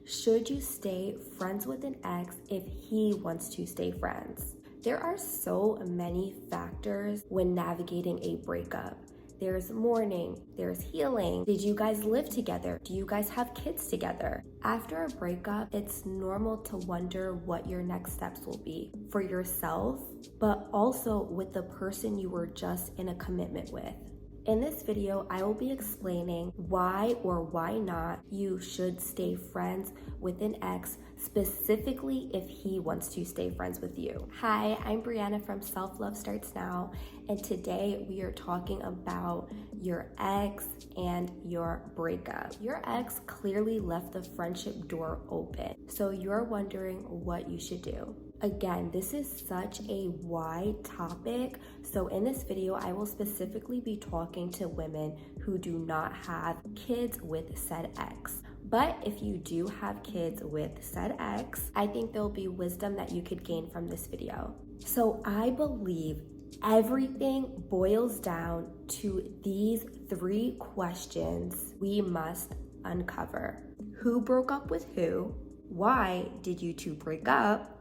Should you stay friends with an ex if he wants to stay friends? There are so many factors when navigating a breakup. There's mourning, there's healing. Did you guys live together? Do you guys have kids together? After a breakup, it's normal to wonder what your next steps will be for yourself, but also with the person you were just in a commitment with. In this video, I will be explaining why or why not you should stay friends with an ex, specifically if he wants to stay friends with you. Hi, I'm Brianna from Self Love Starts Now, and today we are talking about your ex and your breakup. Your ex clearly left the friendship door open, so you're wondering what you should do. Again, this is such a wide topic, so in this video, I will specifically be talking to women who do not have kids with said ex. But if you do have kids with said ex, I think there'll be wisdom that you could gain from this video. So I believe everything boils down to these 3 questions we must uncover. Who broke up with who? Why did you two break up?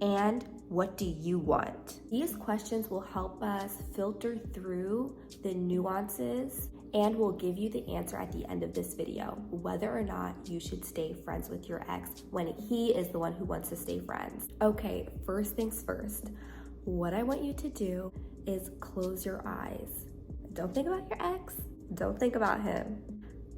And what do you want? These questions will help us filter through the nuances and will give you the answer at the end of this video, whether or not you should stay friends with your ex when he is the one who wants to stay friends. Okay, first things first. What I want you to do is close your eyes. Don't think about your ex. Don't think about him.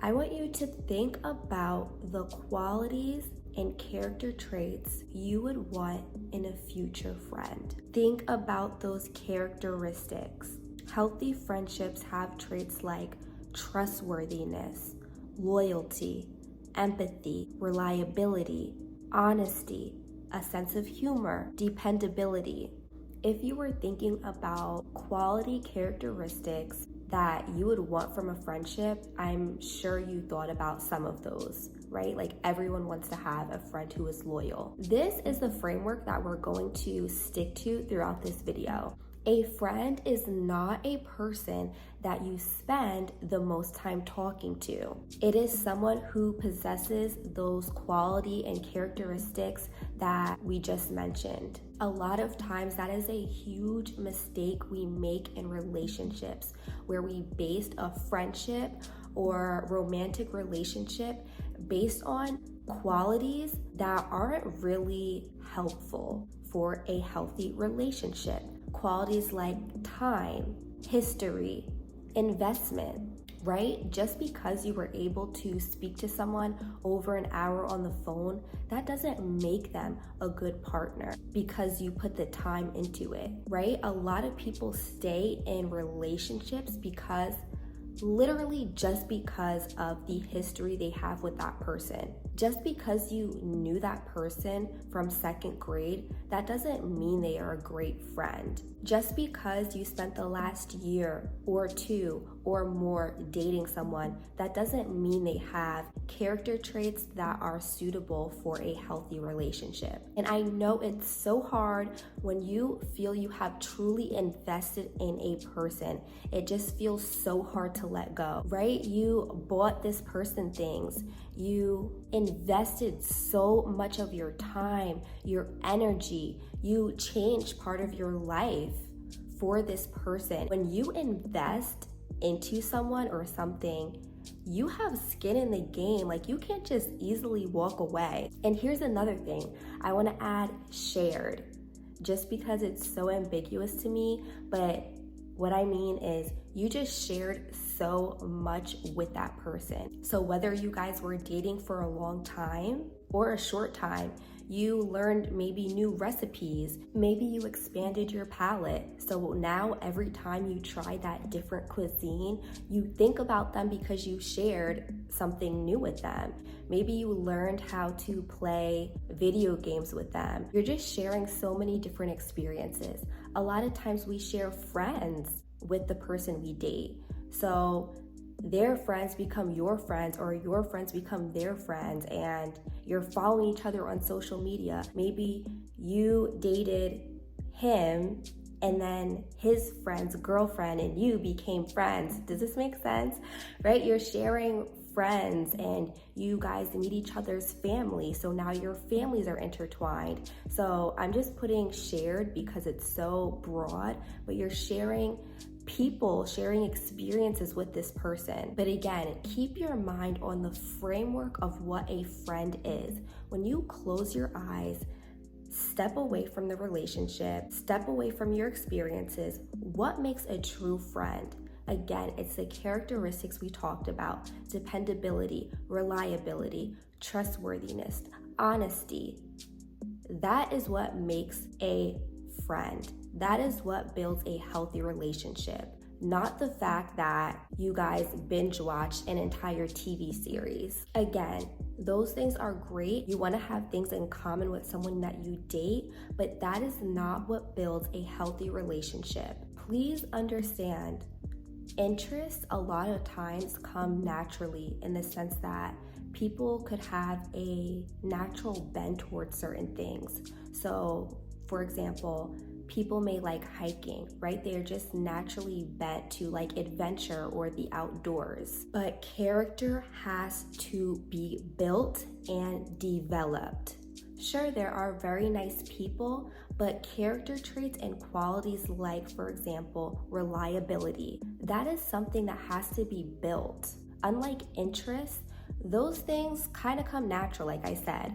I want you to think about the qualities and character traits you would want in a future friend. Think about those characteristics. Healthy friendships have traits like trustworthiness, loyalty, empathy, reliability, honesty, a sense of humor, dependability. If you were thinking about quality characteristics that you would want from a friendship, I'm sure you thought about some of those, right? Like everyone wants to have a friend who is loyal. This is the framework that we're going to stick to throughout this video. A friend is not a person that you spend the most time talking to. It is someone who possesses those quality and characteristics that we just mentioned. A lot of times that is a huge mistake we make in relationships where we based a friendship or romantic relationship based on qualities that aren't really helpful for a healthy relationship. Qualities like time, history, investment, right? Just because you were able to speak to someone over an hour on the phone, that doesn't make them a good partner because you put the time into it, right? A lot of people stay in relationships because literally just because of the history they have with that person. Just because you knew that person from 2nd grade, that doesn't mean they are a great friend. Just because you spent the last year or 2 or more dating someone, that doesn't mean they have character traits that are suitable for a healthy relationship. And I know it's so hard when you feel you have truly invested in a person. It just feels so hard to let go, right? You bought this person things. You invested so much of your time, your energy. You changed part of your life for this person. When you invest into someone or something, you have skin in the game. Like, you can't just easily walk away. And here's another thing. I want to add shared, just because it's so ambiguous to me, but what I mean is you just shared so much with that person. So whether you guys were dating for a long time or a short time, you learned maybe new recipes, maybe you expanded your palate. So now every time you try that different cuisine, you think about them because you shared something new with them. Maybe you learned how to play video games with them. You're just sharing so many different experiences. A lot of times we share friends with the person we date. So their friends become your friends, or your friends become their friends, and you're following each other on social media. Maybe you dated him and then his friend's girlfriend and you became friends. Does this make sense? Right? You're sharing friends and you guys meet each other's family. So now your families are intertwined. So I'm just putting shared because it's so broad, but you're sharing people, sharing experiences with this person. But again, keep your mind on the framework of what a friend is. When you close your eyes, step away from the relationship, step away from your experiences, what makes a true friend? Again, it's the characteristics we talked about: dependability, reliability, trustworthiness, honesty. That is what makes a friend. That is what builds a healthy relationship, not the fact that you guys binge watch an entire TV series. Again, those things are great. You want to have things in common with someone that you date, but that is not what builds a healthy relationship. Please understand, interests a lot of times come naturally, in the sense that people could have a natural bend towards certain things. So, for example, people may like hiking, right? They're just naturally bent to like adventure or the outdoors. But character has to be built and developed. Sure, there are very nice people, but character traits and qualities like, for example, reliability, that is something that has to be built. Unlike interests, those things kind of come natural, like I said.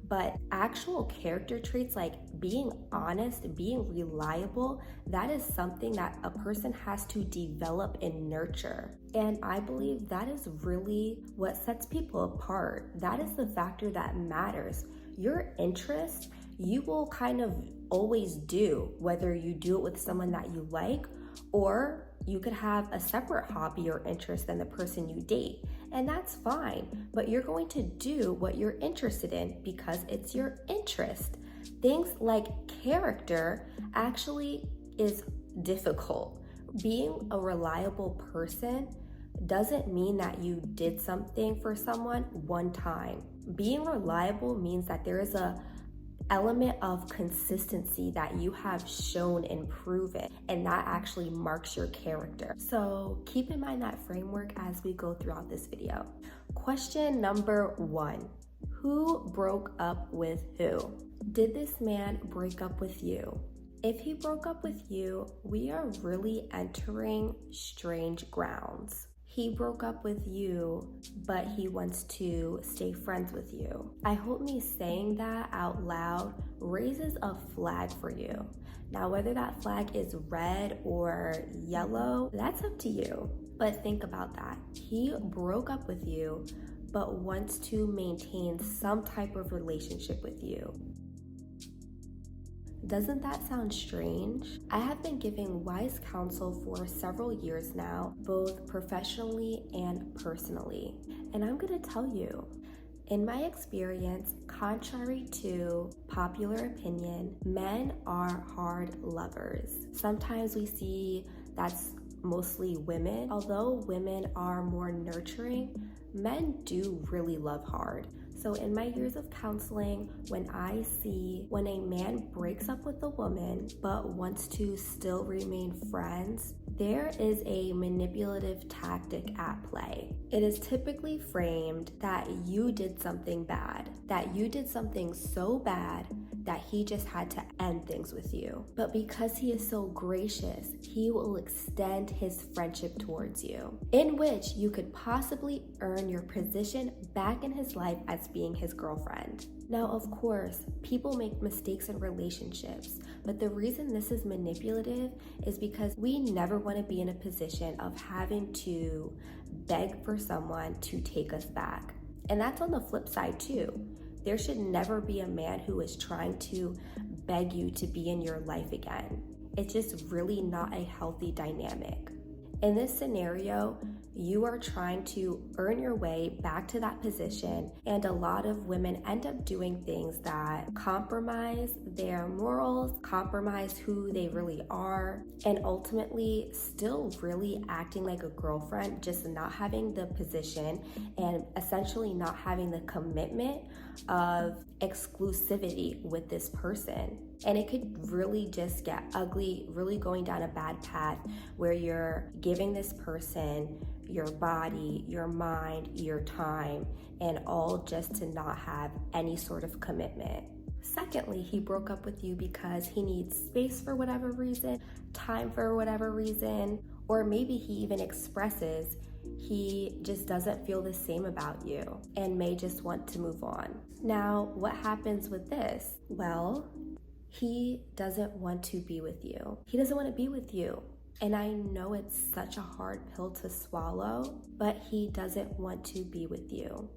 But actual character traits like being honest, being reliable, that is something that a person has to develop and nurture. And I believe that is really what sets people apart. That is the factor that matters. Your interests, you will kind of always do, whether you do it with someone that you like, or you could have a separate hobby or interest than the person you date. And that's fine, but you're going to do what you're interested in because it's your interest. Things like character actually is difficult. Being a reliable person doesn't mean that you did something for someone one time. Being reliable means that there is a element of consistency that you have shown and proven, and that actually marks your character. So keep in mind that framework as we go throughout this video. Question number 1, who broke up with who? Did this man break up with you? If he broke up with you, we are really entering strange grounds. He broke up with you, but he wants to stay friends with you. I hope me saying that out loud raises a flag for you. Now, whether that flag is red or yellow, that's up to you. But think about that. He broke up with you, but wants to maintain some type of relationship with you. Doesn't that sound strange? I have been giving wise counsel for several years now, both professionally and personally. And I'm gonna tell you, in my experience, contrary to popular opinion, men are hard lovers. Sometimes we see that's mostly women. Although women are more nurturing, men do really love hard. So in my years of counseling, when I see when a man breaks up with a woman but wants to still remain friends, there is a manipulative tactic at play. It is typically framed that you did something bad, that you did something so bad that he just had to end things with you. But because he is so gracious, he will extend his friendship towards you, in which you could possibly earn your position back in his life as being his girlfriend. Now, of course, people make mistakes in relationships, but the reason this is manipulative is because we never want to be in a position of having to beg for someone to take us back. And that's on the flip side too. There should never be a man who is trying to beg you to be in your life again. It's just really not a healthy dynamic. In this scenario, you are trying to earn your way back to that position, and a lot of women end up doing things that compromise their morals, compromise who they really are, and ultimately still really acting like a girlfriend, just not having the position and essentially not having the commitment of exclusivity with this person. And it could really just get ugly, really going down a bad path where you're giving this person your body, your mind, your time, and all just to not have any sort of commitment. Secondly, he broke up with you because he needs space for whatever reason, time for whatever reason, or maybe he even expresses he just doesn't feel the same about you and may just want to move on. Now, what happens with this? Well, he doesn't want to be with you. He doesn't want to be with you. And I know it's such a hard pill to swallow, but he doesn't want to be with you.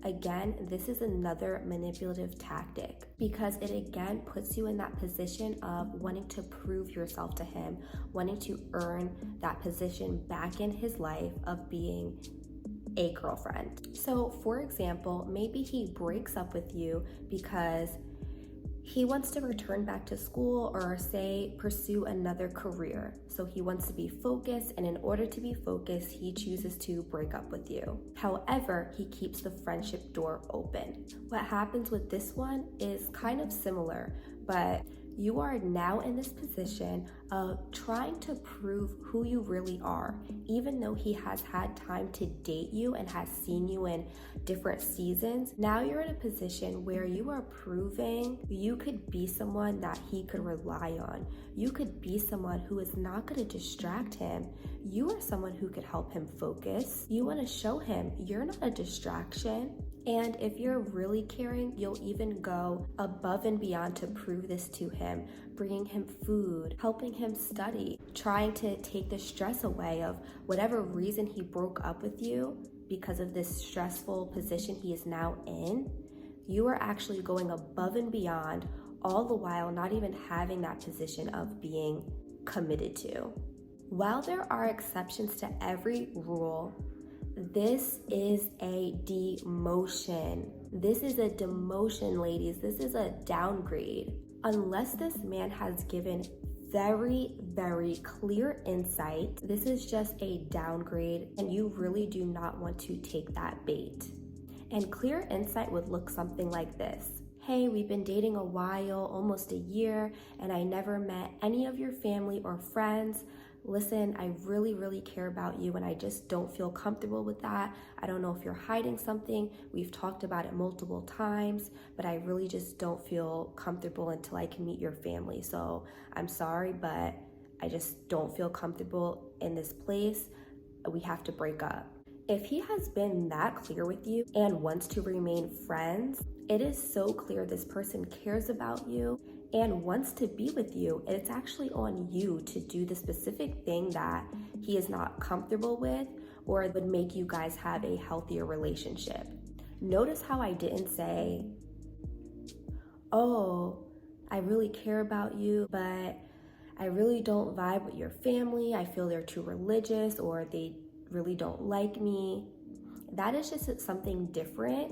Again, this is another manipulative tactic because it again puts you in that position of wanting to prove yourself to him, wanting to earn that position back in his life of being a girlfriend. So for example, maybe he breaks up with you because he wants to return back to school or say pursue another career. So he wants to be focused, and in order to be focused, he chooses to break up with you. However, he keeps the friendship door open. What happens with this one is kind of similar, but you are now in this position of trying to prove who you really are, even though he has had time to date you and has seen you in different seasons. Now you're in a position where you are proving you could be someone that he could rely on. You could be someone who is not going to distract him. You are someone who could help him focus. You want to show him you're not a distraction. And if you're really caring, you'll even go above and beyond to prove this to him, bringing him food, helping him study, trying to take the stress away of whatever reason he broke up with you because of this stressful position he is now in. You are actually going above and beyond, all the while not even having that position of being committed to. While there are exceptions to every rule, this is a demotion. This is a demotion, ladies. This is a downgrade. Unless this man has given very, very clear insight, this is just a downgrade, and you really do not want to take that bait. And clear insight would look something like this. Hey, we've been dating a while, almost a year, and I never met any of your family or friends. Listen, I really, really care about you, and I just don't feel comfortable with that. I don't know if you're hiding something. We've talked about it multiple times, but I really just don't feel comfortable until I can meet your family. So I'm sorry, but I just don't feel comfortable in this place. We have to break up. If he has been that clear with you and wants to remain friends, it is so clear this person cares about you and wants to be with you. It's actually on you to do the specific thing that he is not comfortable with or would make you guys have a healthier relationship. Notice how I didn't say, oh, I really care about you, but I really don't vibe with your family. I feel they're too religious or they really don't like me. That is just something different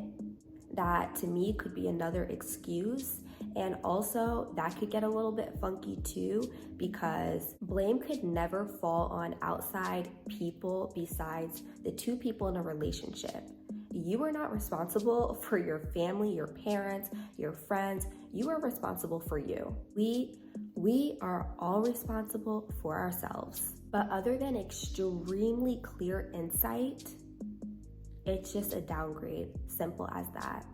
that to me could be another excuse. And also that could get a little bit funky too, because blame could never fall on outside people besides the two people in a relationship. You are not responsible for your family, your parents, your friends. You are responsible for you. We are all responsible for ourselves. But other than extremely clear insight, it's just a downgrade, simple as that.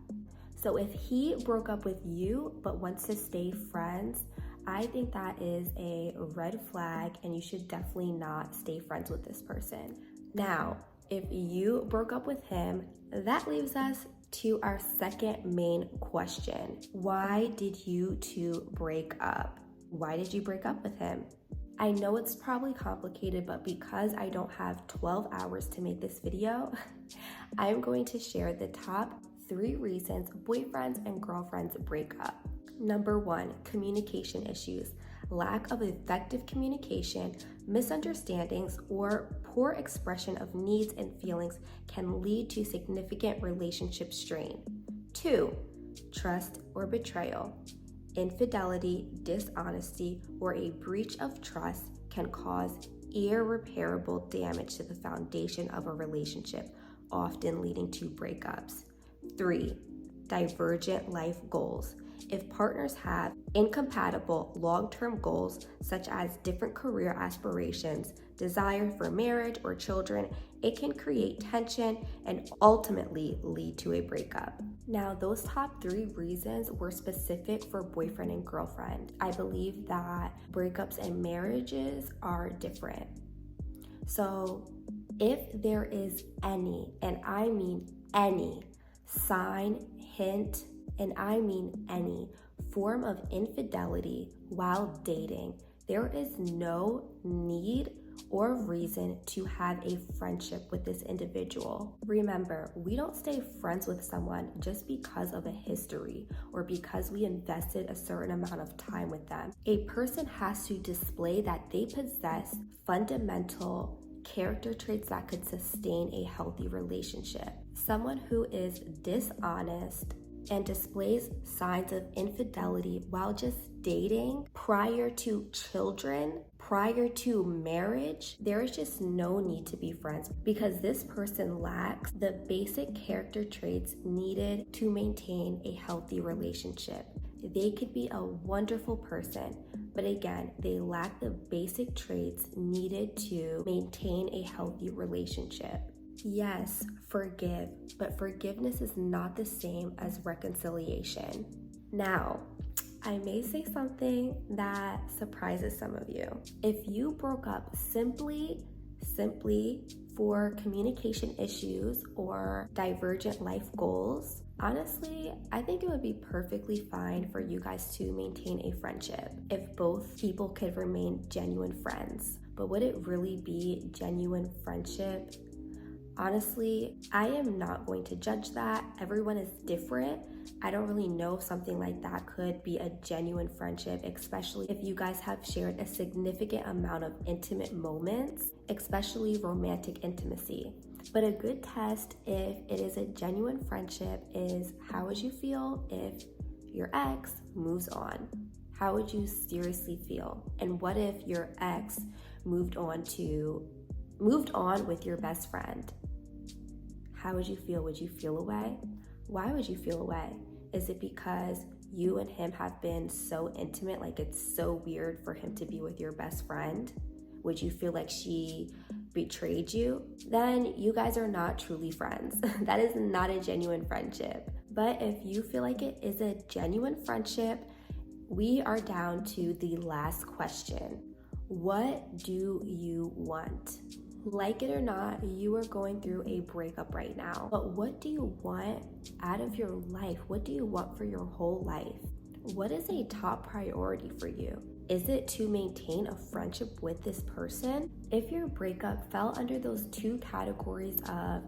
So if he broke up with you but wants to stay friends, I think that is a red flag and you should definitely not stay friends with this person. Now, if you broke up with him, that leaves us to our second main question. Why did you two break up? Why did you break up with him? I know it's probably complicated, but because I don't have 12 hours to make this video, I'm going to share the top 3 reasons boyfriends and girlfriends break up. Number 1, communication issues. Lack of effective communication, misunderstandings, or poor expression of needs and feelings can lead to significant relationship strain. 2, trust or betrayal. Infidelity, dishonesty, or a breach of trust can cause irreparable damage to the foundation of a relationship, often leading to breakups. 3, divergent life goals. If partners have incompatible long-term goals, such as different career aspirations, desire for marriage or children, it can create tension and ultimately lead to a breakup. Now, those top 3 reasons were specific for boyfriend and girlfriend. I believe that breakups and marriages are different. So, if there is any, and I mean any, sign, hint, and I mean any form of infidelity while dating, there is no need or reason to have a friendship with this individual. Remember, we don't stay friends with someone just because of a history or because we invested a certain amount of time with them. A person has to display that they possess fundamental character traits that could sustain a healthy relationship. Someone who is dishonest and displays signs of infidelity while just dating prior to children, prior to marriage, there is just no need to be friends because this person lacks the basic character traits needed to maintain a healthy relationship. They could be a wonderful person, but again, they lack the basic traits needed to maintain a healthy relationship. Yes, forgive, but forgiveness is not the same as reconciliation. Now, I may say something that surprises some of you. If you broke up simply for communication issues or divergent life goals, honestly, I think it would be perfectly fine for you guys to maintain a friendship if both people could remain genuine friends. But would it really be genuine friendship? Honestly, I am not going to judge that. Everyone is different. I don't really know if something like that could be a genuine friendship, especially if you guys have shared a significant amount of intimate moments, especially romantic intimacy. But a good test if it is a genuine friendship is, how would you feel if your ex moves on? How would you seriously feel? And what if your ex moved on with your best friend? How would you feel? Would you feel away? Why would you feel away? Is it because you and him have been so intimate, like it's so weird for him to be with your best friend? Would you feel like she betrayed you? Then you guys are not truly friends. That is not a genuine friendship. But if you feel like it is a genuine friendship, we are down to the last question. What do you want? Like it or not, you are going through a breakup right now. But what do you want out of your life? What do you want for your whole life? What is a top priority for you? Is it to maintain a friendship with this person? If your breakup fell under those 2 categories of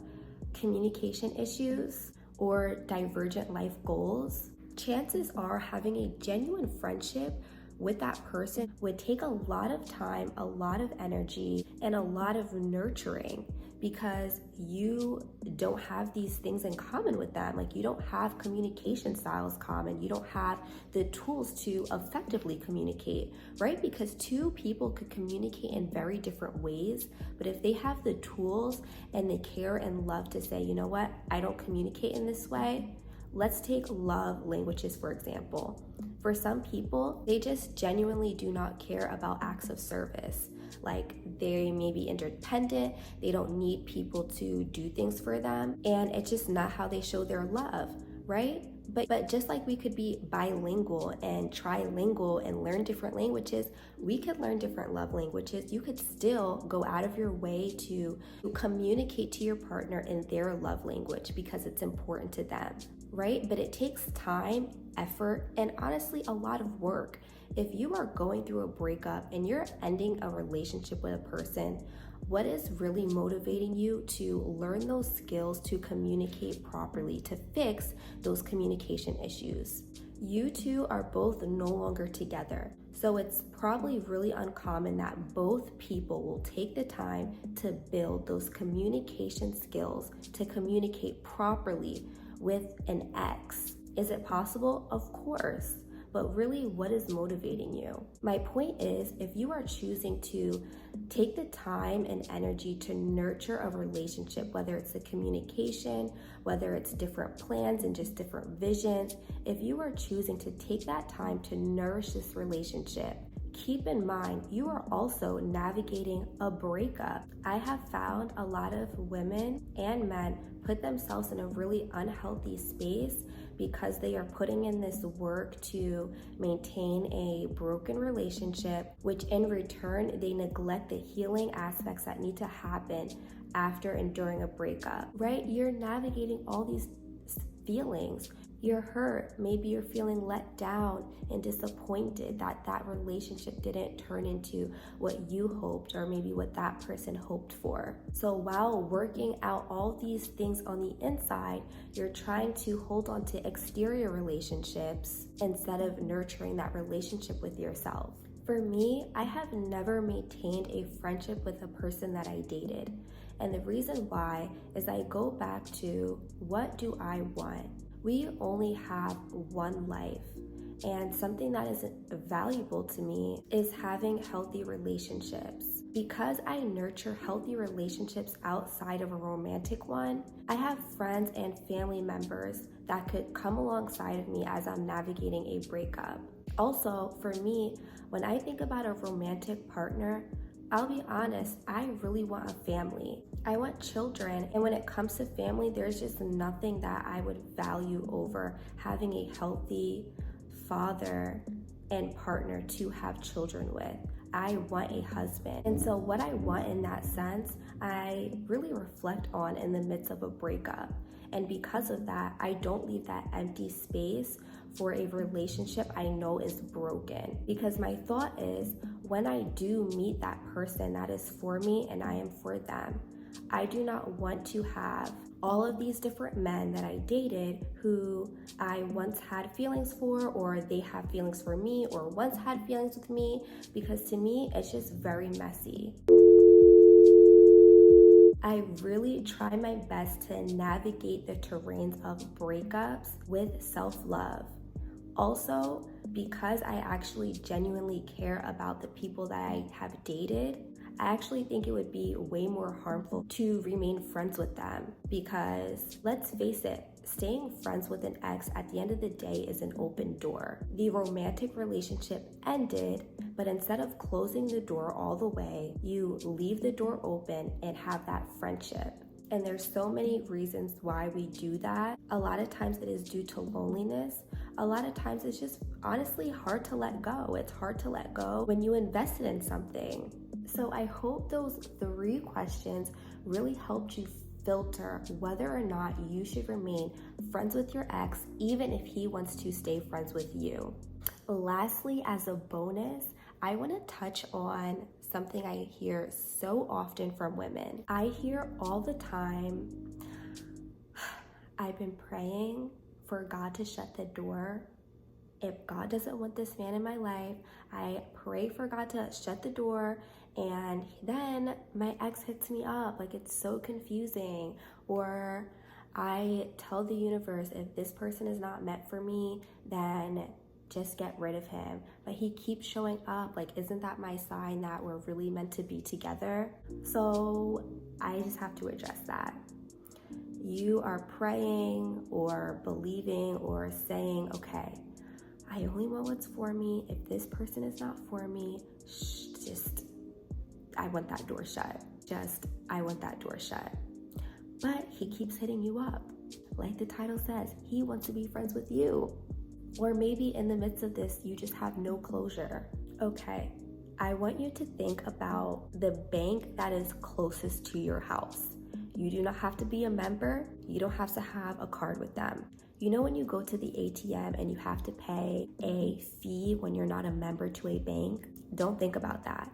communication issues or divergent life goals, chances are having a genuine friendship with that person would take a lot of time, a lot of energy, and a lot of nurturing because you don't have these things in common with them. Like, you don't have communication styles common. You don't have the tools to effectively communicate, right? Because 2 people could communicate in very different ways, but if they have the tools and the care and love to say, you know what, I don't communicate in this way. Let's take love languages, for example. For some people, they just genuinely do not care about acts of service. Like, they may be independent, they don't need people to do things for them, and it's just not how they show their love, right? But just like we could be bilingual and trilingual and learn different languages, we could learn different love languages. You could still go out of your way to communicate to your partner in their love language because it's important to them, right? But it takes time, effort, and honestly, a lot of work. If you are going through a breakup and you're ending a relationship with a person, what is really motivating you to learn those skills to communicate properly, to fix those communication issues? You 2 are both no longer together. So it's probably really uncommon that both people will take the time to build those communication skills to communicate properly with an ex. Is it possible? Of course. but really what is motivating you. My point is, if you are choosing to take the time and energy to nurture a relationship, whether it's the communication, whether it's different plans and just different visions, if you are choosing to take that time to nourish this relationship, keep in mind, you are also navigating a breakup. I have found a lot of women and men put themselves in a really unhealthy space because they are putting in this work to maintain a broken relationship, which in return, they neglect the healing aspects that need to happen after and during a breakup, right? You're navigating all these feelings. You're hurt. Maybe you're feeling let down and disappointed that that relationship didn't turn into what you hoped or maybe what that person hoped for. So while working out all these things on the inside, you're trying to hold on to exterior relationships instead of nurturing that relationship with yourself. For me, I have never maintained a friendship with a person that I dated. And the reason why is I go back to, what do I want? We only have one life, and something that is valuable to me is having healthy relationships. Because I nurture healthy relationships outside of a romantic one, I have friends and family members that could come alongside of me as I'm navigating a breakup. Also, for me, when I think about a romantic partner, I'll be honest, I really want a family. I want children, and when it comes to family, there's just nothing that I would value over having a healthy father and partner to have children with. I want a husband. And so what I want in that sense, I really reflect on in the midst of a breakup. And because of that, I don't leave that empty space for a relationship I know is broken. Because my thought is, when I do meet that person that is for me and I am for them, I do not want to have all of these different men that I dated who I once had feelings for, or they have feelings for me, or once had feelings with me, because to me, it's just very messy. I really try my best to navigate the terrains of breakups with self-love. Also, because I actually genuinely care about the people that I have dated, I actually think it would be way more harmful to remain friends with them, because let's face it, staying friends with an ex at the end of the day is an open door. The romantic relationship ended, but instead of closing the door all the way, you leave the door open and have that friendship. And there's so many reasons why we do that. A lot of times it is due to loneliness. A lot of times it's just honestly hard to let go. It's hard to let go when you invested in something. So I hope those 3 questions really helped you filter whether or not you should remain friends with your ex, even if he wants to stay friends with you. Lastly, as a bonus, I want to touch on something I hear so often from women. I hear all the time, I've been praying for God to shut the door. If God doesn't want this man in my life, I pray for God to shut the door, and then my ex hits me up. Like, it's so confusing. Or I tell the universe, if this person is not meant for me, then just get rid of him. But he keeps showing up. Like, isn't that my sign that we're really meant to be together? So I just have to address that. You are praying or believing or saying, okay, I only want what's for me. If this person is not for me, I want that door shut. I want that door shut. But he keeps hitting you up. Like the title says, he wants to be friends with you. Or maybe in the midst of this, you just have no closure. Okay, I want you to think about the bank that is closest to your house. You do not have to be a member. You don't have to have a card with them. You know when you go to the ATM and you have to pay a fee when you're not a member to a bank? Don't think about that.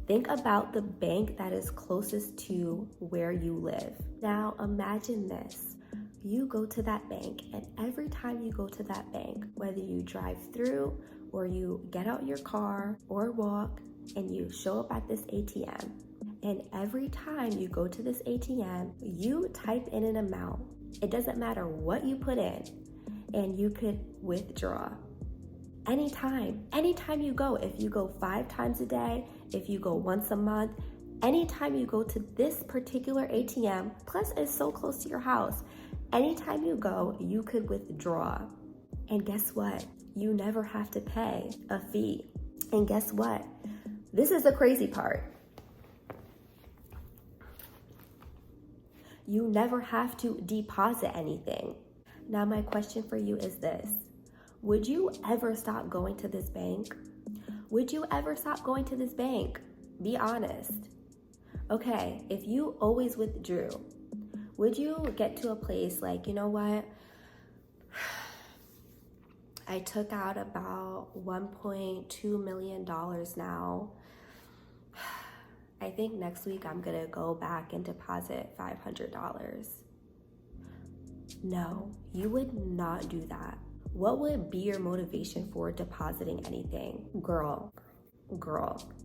Think about the bank that is closest to where you live. Now imagine this. You go to that bank, and every time you go to that bank, whether you drive through or you get out your car or walk and you show up at this ATM, and every time you go to this ATM, you type in an amount. It doesn't matter what you put in, and you could withdraw. Anytime you go, if you go 5 times a day, if you go once a month, anytime you go to this particular ATM, plus it's so close to your house, anytime you go, you could withdraw. And guess what? You never have to pay a fee. And guess what? This is the crazy part. You never have to deposit anything. Now, my question for you is this. Would you ever stop going to this bank? Would you ever stop going to this bank? Be honest. Okay, if you always withdrew, would you get to a place like, you know what? I took out about $1.2 million now. I think next week I'm gonna go back and deposit $500. No, you would not do that. What would be your motivation for depositing anything? Girl,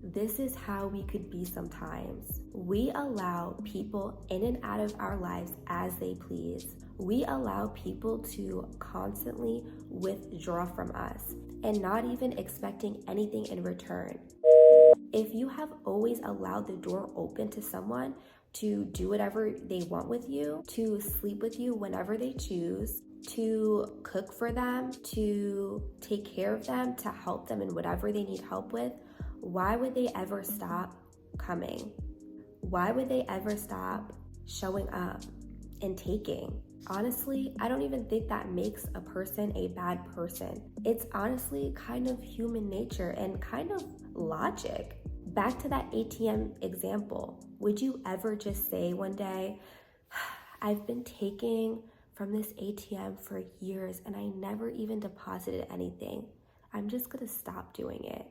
this is how we could be sometimes. We allow people in and out of our lives as they please. We allow people to constantly withdraw from us and not even expecting anything in return. If you have always allowed the door open to someone to do whatever they want with you, to sleep with you whenever they choose, to cook for them, to take care of them, to help them in whatever they need help with, why would they ever stop coming? Why would they ever stop showing up and taking? Honestly, I don't even think that makes a person a bad person. It's honestly kind of human nature and kind of logic. Back to that ATM example. Would you ever just say one day, I've been taking from this ATM for years and I never even deposited anything. I'm just gonna stop doing it.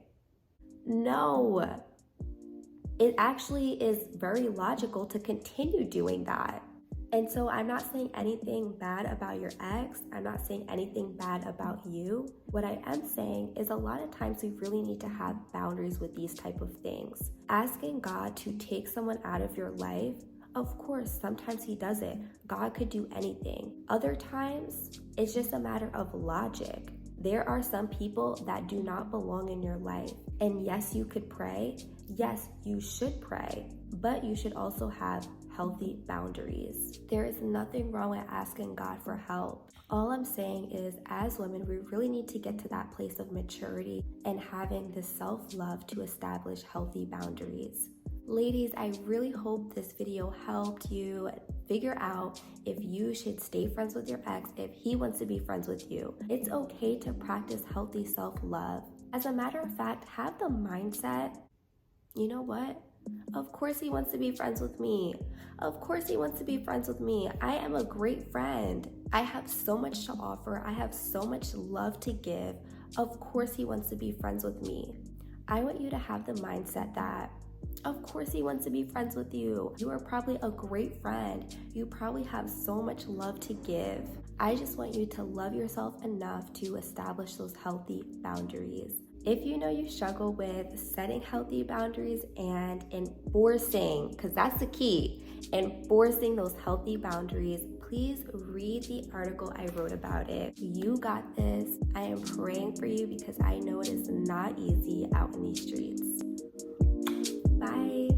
No, it actually is very logical to continue doing that. And so I'm not saying anything bad about your ex. I'm not saying anything bad about you. What I am saying is a lot of times we really need to have boundaries with these type of things. Asking God to take someone out of your life, of course, sometimes he does it. God could do anything. Other times, it's just a matter of logic. There are some people that do not belong in your life. And yes, you could pray. Yes, you should pray. But you should also have healthy boundaries. There is nothing wrong with asking God for help. All I'm saying is, as women, we really need to get to that place of maturity and having the self-love to establish healthy boundaries. Ladies, I really hope this video helped you figure out if you should stay friends with your ex, if he wants to be friends with you. It's okay to practice healthy self-love. As a matter of fact, have the mindset, you know what? Of course he wants to be friends with me. Of course he wants to be friends with me. I am a great friend. I have so much to offer. I have so much love to give. Of course he wants to be friends with me. I want you to have the mindset that of course he wants to be friends with you. You are probably a great friend. You probably have so much love to give. I just want you to love yourself enough to establish those healthy boundaries. If you know you struggle with setting healthy boundaries and enforcing, because that's the key, enforcing those healthy boundaries, please read the article I wrote about it. You got this. I am praying for you because I know it is not easy out in these streets. Bye.